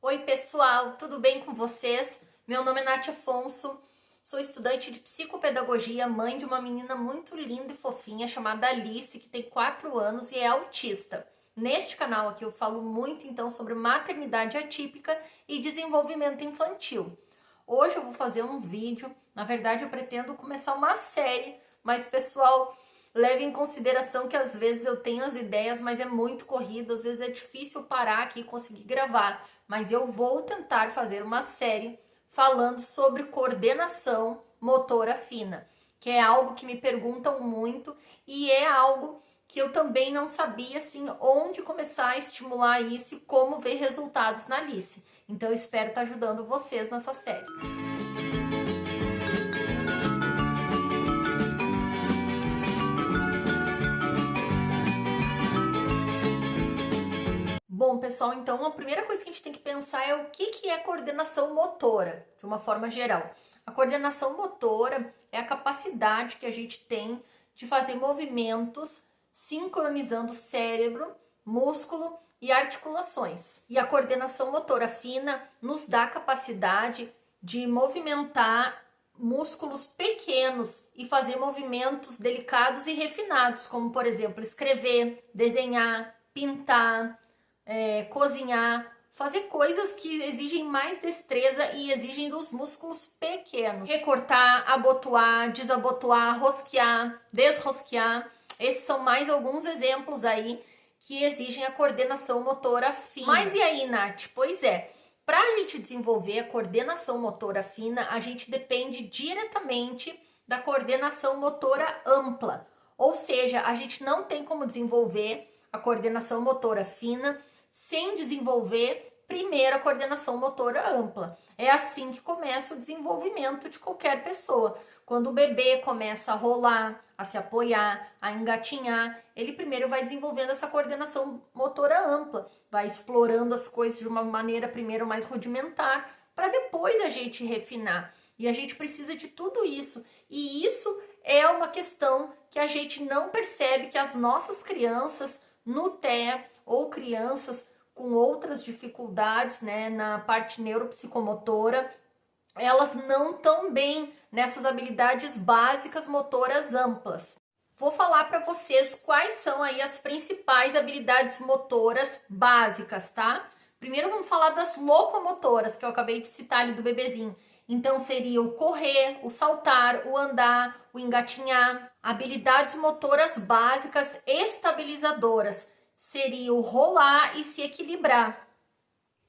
Oi pessoal, tudo bem com vocês? Meu nome é Nath Afonso, sou estudante de psicopedagogia, mãe de uma menina muito linda e fofinha chamada Alice, que tem 4 anos e é autista. Neste canal aqui eu falo muito então sobre maternidade atípica e desenvolvimento infantil. Hoje eu vou fazer um vídeo, na verdade eu pretendo começar uma série, mas pessoal, leve em consideração que às vezes eu tenho as ideias, mas é muito corrido, às vezes é difícil parar aqui e conseguir gravar. Mas eu vou tentar fazer uma série falando sobre coordenação motora fina, que é algo que me perguntam muito e é algo que eu também não sabia assim onde começar a estimular isso e como ver resultados na Alice. Então eu espero estar ajudando vocês nessa série. Bom, pessoal, então a primeira coisa que a gente tem que pensar é o que é coordenação motora, de uma forma geral. A coordenação motora é a capacidade que a gente tem de fazer movimentos sincronizando cérebro, músculo e articulações. E a coordenação motora fina nos dá a capacidade de movimentar músculos pequenos e fazer movimentos delicados e refinados, como por exemplo, escrever, desenhar, pintar, cozinhar, fazer coisas que exigem mais destreza e exigem dos músculos pequenos. Recortar, abotoar, desabotoar, rosquear, desrosquear. Esses são mais alguns exemplos aí que exigem a coordenação motora fina. Mas e aí, Nath? Pois é, para a gente desenvolver a coordenação motora fina, a gente depende diretamente da coordenação motora ampla. Ou seja, a gente não tem como desenvolver a coordenação motora fina sem desenvolver primeiro a coordenação motora ampla. É assim que começa o desenvolvimento de qualquer pessoa. Quando o bebê começa a rolar, a se apoiar, a engatinhar, ele primeiro vai desenvolvendo essa coordenação motora ampla, vai explorando as coisas de uma maneira primeiro mais rudimentar, para depois a gente refinar. E a gente precisa de tudo isso. E isso é uma questão que a gente não percebe que as nossas crianças no TEA ou crianças com outras dificuldades, né, na parte neuropsicomotora, elas não estão bem nessas habilidades básicas motoras amplas. Vou falar para vocês quais são aí as principais habilidades motoras básicas, tá? Primeiro vamos falar das locomotoras, que eu acabei de citar ali do bebezinho. Então seria o correr, o saltar, o andar, o engatinhar. Habilidades motoras básicas estabilizadoras seria o rolar e se equilibrar.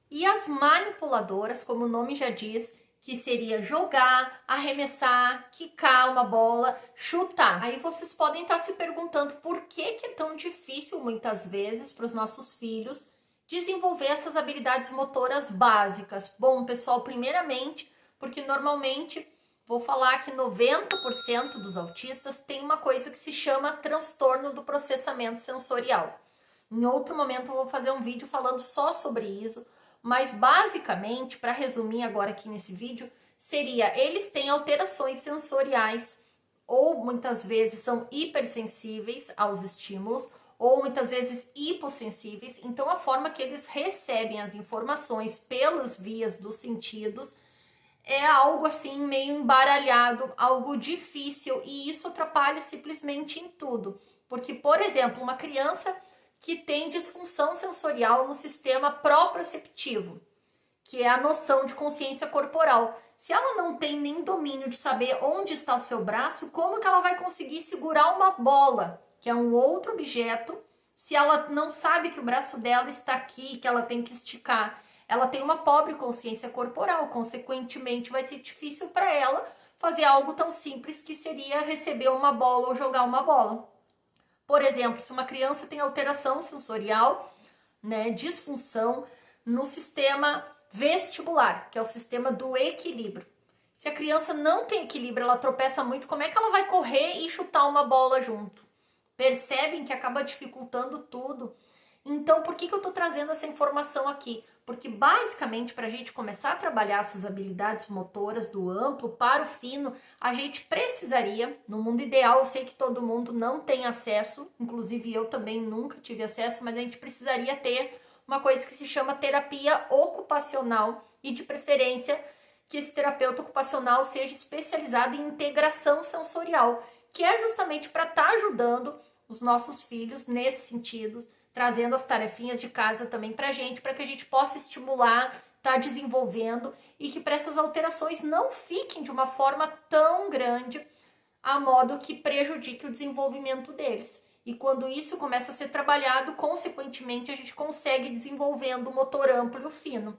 E as manipuladoras, como o nome já diz, que seria jogar, arremessar, quicar uma bola, chutar. Aí vocês podem estar se perguntando por que é tão difícil muitas vezes para os nossos filhos desenvolver essas habilidades motoras básicas. Bom, pessoal, primeiramente, porque normalmente vou falar que 90% dos autistas tem uma coisa que se chama transtorno do processamento sensorial. Em outro momento eu vou fazer um vídeo falando só sobre isso, mas basicamente, para resumir agora aqui nesse vídeo, seria eles têm alterações sensoriais ou muitas vezes são hipersensíveis aos estímulos ou muitas vezes hipossensíveis, então a forma que eles recebem as informações pelas vias dos sentidos é algo assim meio embaralhado, algo difícil e isso atrapalha simplesmente em tudo. Porque, por exemplo, uma criança que tem disfunção sensorial no sistema proprioceptivo, que é a noção de consciência corporal. Se ela não tem nem domínio de saber onde está o seu braço, como que ela vai conseguir segurar uma bola, que é um outro objeto, se ela não sabe que o braço dela está aqui, que ela tem que esticar? Ela tem uma pobre consciência corporal, consequentemente vai ser difícil para ela fazer algo tão simples que seria receber uma bola ou jogar uma bola. Por exemplo, se uma criança tem alteração sensorial, né, disfunção no sistema vestibular, que é o sistema do equilíbrio. Se a criança não tem equilíbrio, ela tropeça muito, como é que ela vai correr e chutar uma bola junto? Percebem que acaba dificultando tudo? Então, por que eu estou trazendo essa informação aqui? Porque basicamente para a gente começar a trabalhar essas habilidades motoras do amplo para o fino, a gente precisaria, no mundo ideal, eu sei que todo mundo não tem acesso, inclusive eu também nunca tive acesso, mas a gente precisaria ter uma coisa que se chama terapia ocupacional e de preferência que esse terapeuta ocupacional seja especializado em integração sensorial, que é justamente para estar ajudando os nossos filhos nesse sentido, trazendo as tarefinhas de casa também para que a gente possa estimular, tá desenvolvendo e que para essas alterações não fiquem de uma forma tão grande a modo que prejudique o desenvolvimento deles. E quando isso começa a ser trabalhado, consequentemente a gente consegue desenvolvendo o motor amplo e o fino.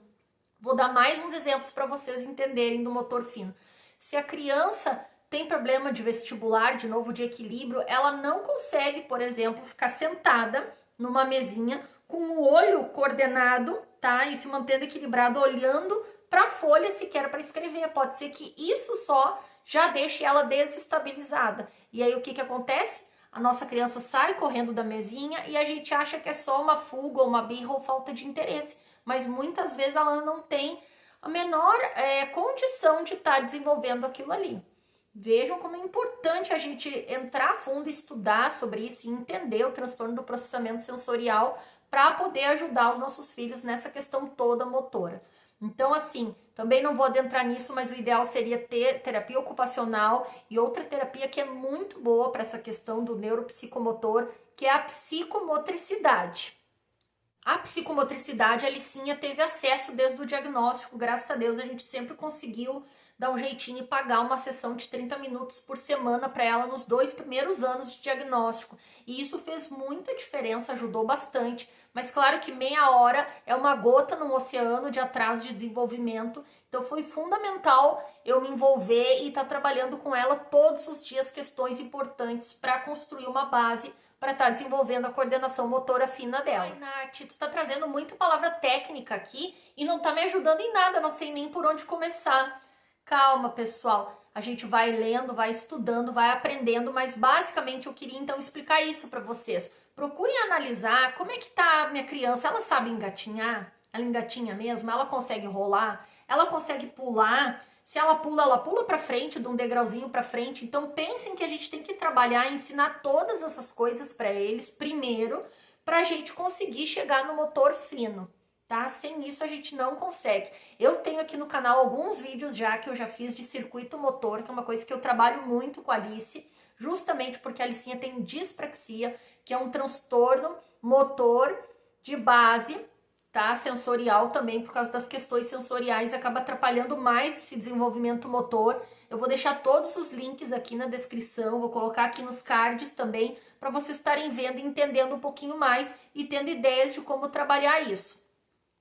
Vou dar mais uns exemplos para vocês entenderem do motor fino. Se a criança tem problema de vestibular, de novo, de equilíbrio, ela não consegue, por exemplo, ficar sentada numa mesinha com o olho coordenado, tá? E se mantendo equilibrado, olhando para a folha sequer para escrever. Pode ser que isso só já deixe ela desestabilizada. E aí o que acontece? A nossa criança sai correndo da mesinha e a gente acha que é só uma fuga ou uma birra ou falta de interesse. Mas muitas vezes ela não tem a menor condição de estar desenvolvendo aquilo ali. Vejam como é importante a gente entrar a fundo, estudar sobre isso e entender o transtorno do processamento sensorial para poder ajudar os nossos filhos nessa questão toda motora. Então, assim, também não vou adentrar nisso, mas o ideal seria ter terapia ocupacional e outra terapia que é muito boa para essa questão do neuropsicomotor, que é a psicomotricidade. A psicomotricidade, a Alicinha teve acesso desde o diagnóstico, graças a Deus a gente sempre conseguiu dar um jeitinho e pagar uma sessão de 30 minutos por semana para ela nos 2 primeiros anos de diagnóstico. E isso fez muita diferença, ajudou bastante, mas claro que meia hora é uma gota num oceano de atraso de desenvolvimento, então foi fundamental eu me envolver e estar trabalhando com ela todos os dias questões importantes para construir uma base para estar desenvolvendo a coordenação motora fina dela. Ai, Nath, tu tá trazendo muita palavra técnica aqui e não tá me ajudando em nada, não sei nem por onde começar. Calma, pessoal, a gente vai lendo, vai estudando, vai aprendendo, mas basicamente eu queria então explicar isso para vocês. Procurem analisar como é que tá a minha criança, ela sabe engatinhar? Ela engatinha mesmo? Ela consegue rolar? Ela consegue pular? Se ela pula para frente, de um degrauzinho para frente. Então pensem que a gente tem que trabalhar e ensinar todas essas coisas para eles primeiro, para a gente conseguir chegar no motor fino, tá? Sem isso a gente não consegue. Eu tenho aqui no canal alguns vídeos já que eu já fiz de circuito motor, que é uma coisa que eu trabalho muito com a Alice, justamente porque a Alicinha tem dispraxia, que é um transtorno motor de base, tá? Sensorial também, por causa das questões sensoriais, acaba atrapalhando mais esse desenvolvimento motor. Eu vou deixar todos os links aqui na descrição, vou colocar aqui nos cards também, para vocês estarem vendo e entendendo um pouquinho mais e tendo ideias de como trabalhar isso.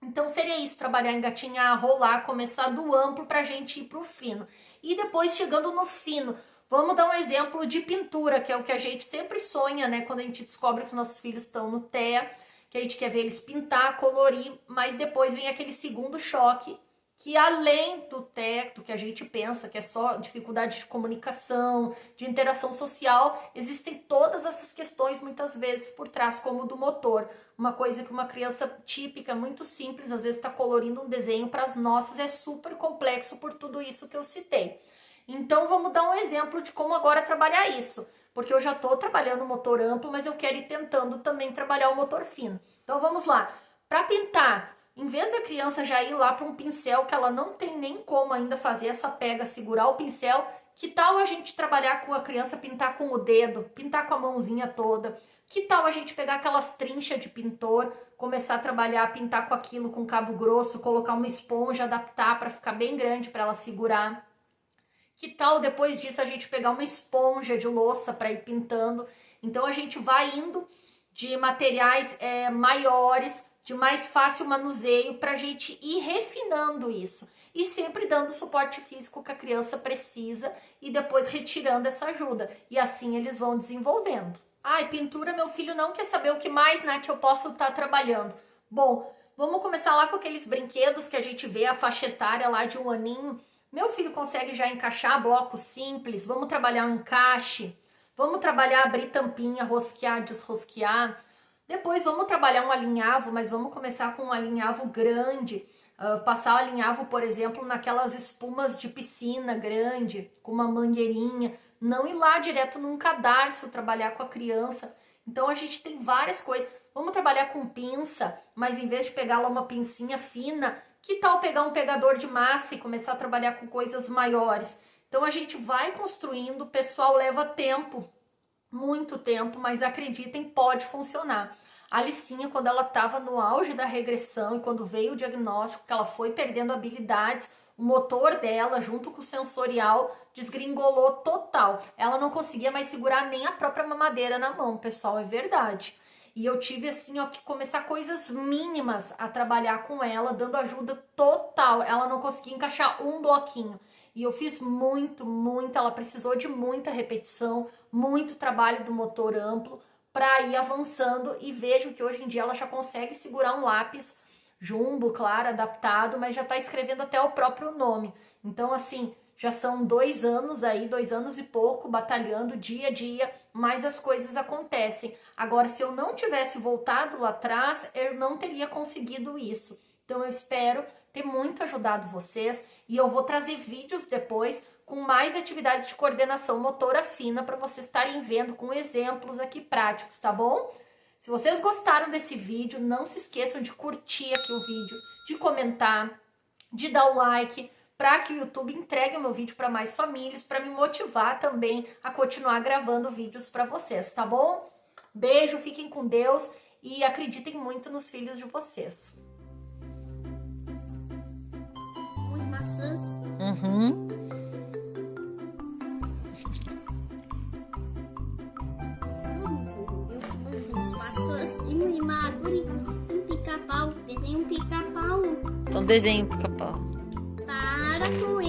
Então seria isso, trabalhar, engatinhar, rolar, começar do amplo para a gente ir para o fino. E depois chegando no fino, vamos dar um exemplo de pintura, que é o que a gente sempre sonha, né? Quando a gente descobre que os nossos filhos estão no TEA, que a gente quer ver eles pintar, colorir, mas depois vem aquele segundo choque, que além do teto que a gente pensa que é só dificuldade de comunicação, de interação social, existem todas essas questões muitas vezes por trás, como o do motor. Uma coisa que uma criança típica, muito simples, às vezes está colorindo um desenho, para as nossas é super complexo por tudo isso que eu citei. Então vamos dar um exemplo de como agora trabalhar isso, porque eu já estou trabalhando o motor amplo, mas eu quero ir tentando também trabalhar o motor fino. Então vamos lá, para pintar, em vez da criança já ir lá para um pincel que ela não tem nem como ainda fazer essa pega, segurar o pincel, que tal a gente trabalhar com a criança, pintar com o dedo, pintar com a mãozinha toda? Que tal a gente pegar aquelas trinchas de pintor, começar a trabalhar, pintar com aquilo, com cabo grosso, colocar uma esponja, adaptar para ficar bem grande para ela segurar? Que tal depois disso a gente pegar uma esponja de louça para ir pintando? Então a gente vai indo de materiais maiores, de mais fácil manuseio, para a gente ir refinando isso. E sempre dando o suporte físico que a criança precisa e depois retirando essa ajuda. E assim eles vão desenvolvendo. Ai, pintura, meu filho não quer saber o que mais, né, que eu posso estar trabalhando. Bom, vamos começar lá com aqueles brinquedos que a gente vê, a faixa etária lá de 1 aninho. Meu filho consegue já encaixar blocos simples, vamos trabalhar um encaixe, vamos trabalhar abrir tampinha, rosquear, desrosquear. Depois vamos trabalhar um alinhavo, mas vamos começar com um alinhavo grande. Passar o alinhavo, por exemplo, naquelas espumas de piscina grande, com uma mangueirinha. Não ir lá direto num cadarço trabalhar com a criança. Então a gente tem várias coisas. Vamos trabalhar com pinça, mas em vez de pegar lá uma pincinha fina, que tal pegar um pegador de massa e começar a trabalhar com coisas maiores? Então a gente vai construindo, o pessoal leva tempo, muito tempo, mas acreditem, pode funcionar. A Alicinha, quando ela estava no auge da regressão e quando veio o diagnóstico que ela foi perdendo habilidades, o motor dela, junto com o sensorial, desgringolou total. Ela não conseguia mais segurar nem a própria mamadeira na mão, pessoal, é verdade. E eu tive assim, ó, que começar coisas mínimas a trabalhar com ela, dando ajuda total. Ela não conseguia encaixar um bloquinho. E eu fiz muito, ela precisou de muita repetição, muito trabalho do motor amplo para ir avançando, e vejo que hoje em dia ela já consegue segurar um lápis jumbo, claro, adaptado, mas já está escrevendo até o próprio nome. Então, assim, já são 2 anos aí, 2 anos e pouco, batalhando dia a dia, mas as coisas acontecem. Agora, se eu não tivesse voltado lá atrás, eu não teria conseguido isso. Então, eu espero ter muito ajudado vocês, e eu vou trazer vídeos depois com mais atividades de coordenação motora fina para vocês estarem vendo com exemplos aqui práticos, tá bom? Se vocês gostaram desse vídeo, não se esqueçam de curtir aqui o vídeo, de comentar, de dar o like, para que o YouTube entregue o meu vídeo para mais famílias, para me motivar também a continuar gravando vídeos para vocês, tá bom? Beijo, fiquem com Deus e acreditem muito nos filhos de vocês. Maçãs. Maçãs e uma árvore, um pica-pau. Desenha um pica-pau. Então desenha um pica-pau. Para com